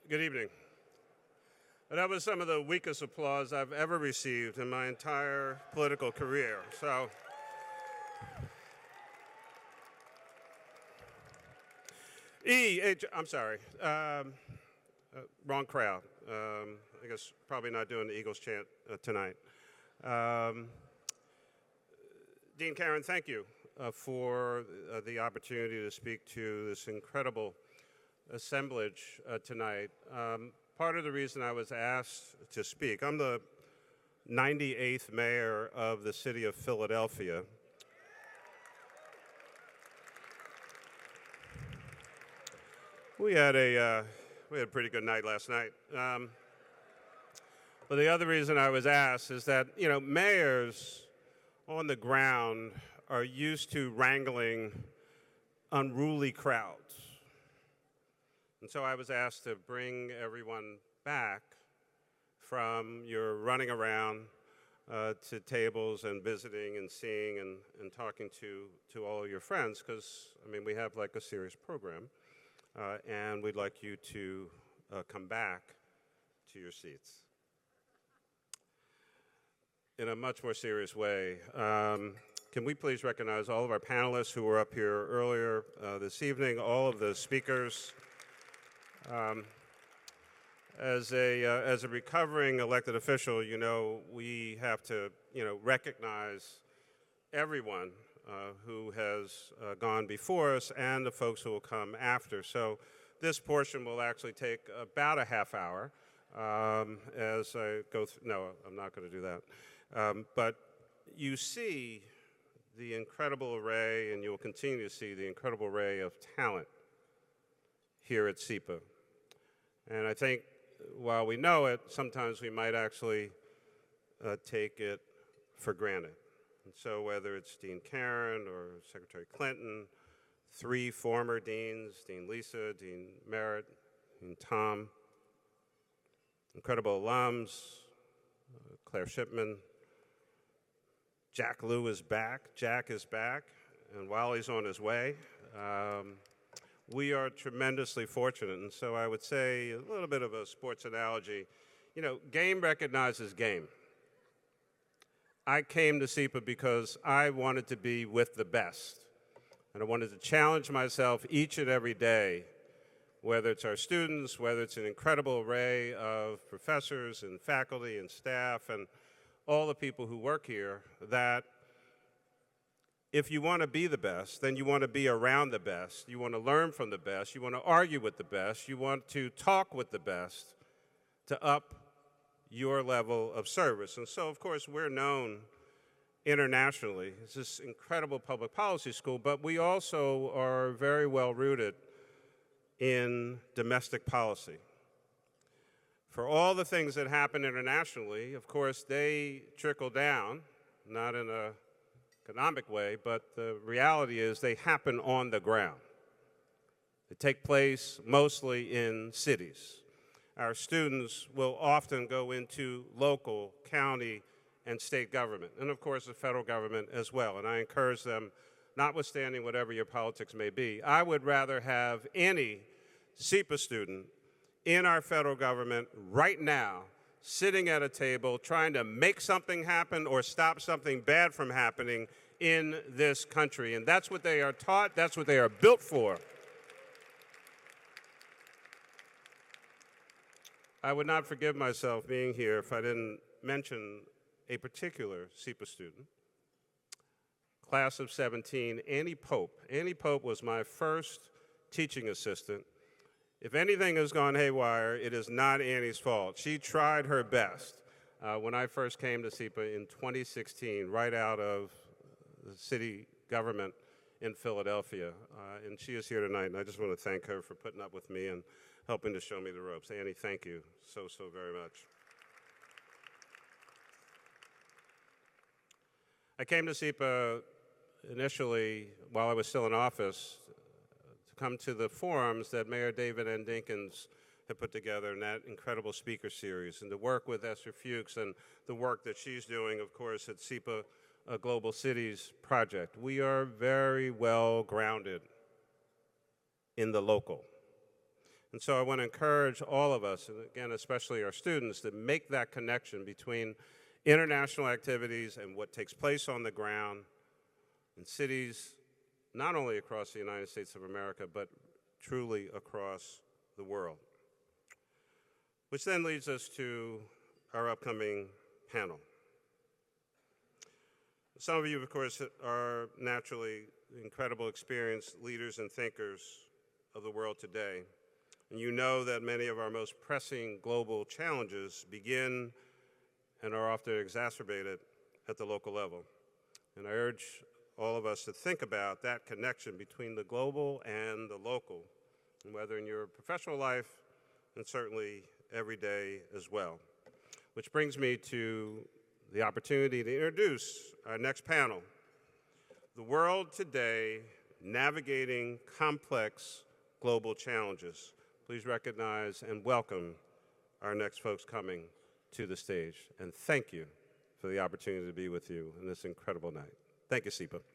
Good evening. That was some of the weakest applause I've ever received in my entire political career. So, I'm sorry, wrong crowd. I guess probably not doing the Eagles chant tonight. Dean Karen, thank you for the opportunity to speak to this incredible assemblage tonight. Part of the reason I was asked to speak, I'm the 98th mayor of the city of Philadelphia. We had a pretty good night last night. But the other reason I was asked is that, mayors on the ground are used to wrangling unruly crowds. And so I was asked to bring everyone back from your running around to tables and visiting and seeing and talking to all of your friends, because, we have like a serious program, and we'd like you to come back to your seats. In a much more serious way, can we please recognize all of our panelists who were up here earlier this evening, all of the speakers. As a recovering elected official, we have to, recognize everyone who has gone before us and the folks who will come after. So this portion will actually take about a half hour as I go through. No, I'm not going to do that. But you see the incredible array, and you will continue to see the incredible array of talent here at SIPA. And I think while we know it, sometimes we might actually take it for granted. And so whether it's Dean Karen or Secretary Clinton, three former deans, Dean Lisa, Dean Merritt, and Tom, incredible alums, Claire Shipman, Jack Lew is back, Jack is back, and while he's on his way, we are tremendously fortunate. And so I would say a little bit of a sports analogy. Game recognizes game. I came to SIPA because I wanted to be with the best. And I wanted to challenge myself each and every day, whether it's our students, whether it's an incredible array of professors and faculty and staff and all the people who work here, that if you want to be the best, then you want to be around the best. You want to learn from the best. You want to argue with the best. You want to talk with the best to up your level of service. And so, of course, we're known internationally as this incredible public policy school, but we also are very well rooted in domestic policy. For all the things that happen internationally, of course, they trickle down, not in an economic way, but the reality is they happen on the ground. They take place mostly in cities. Our students will often go into local, county, and state government, and of course the federal government as well. And I encourage them, notwithstanding whatever your politics may be, I would rather have any SIPA student in our federal government right now sitting at a table trying to make something happen or stop something bad from happening in this country. And that's what they are taught, that's what they are built for. I would not forgive myself being here if I didn't mention a particular SIPA student. Class of 17, Annie Pope. Annie Pope was my first teaching assistant. If anything has gone haywire, it is not Annie's fault. She tried her best when I first came to SIPA in 2016, right out of the city government in Philadelphia. And she is here tonight, and I just want to thank her for putting up with me and helping to show me the ropes. Annie, thank you so very much. I came to SIPA initially while I was still in office to come to the forums that Mayor David N. Dinkins had put together in that incredible speaker series, and to work with Esther Fuchs and the work that she's doing, of course, at SIPA Global Cities Project. We are very well grounded in the local. And so I want to encourage all of us, and again, especially our students, to make that connection between international activities and what takes place on the ground in cities, not only across the United States of America, but truly across the world. Which then leads us to our upcoming panel. Some of you, of course, are naturally incredible experienced leaders and thinkers of the world today. And you know that many of our most pressing global challenges begin and are often exacerbated at the local level. And I urge all of us to think about that connection between the global and the local, and whether in your professional life and certainly every day as well. Which brings me to the opportunity to introduce our next panel, The World Today, Navigating Complex Global Challenges. Please recognize and welcome our next folks coming to the stage. And thank you for the opportunity to be with you on this incredible night. Thank you, SIPA.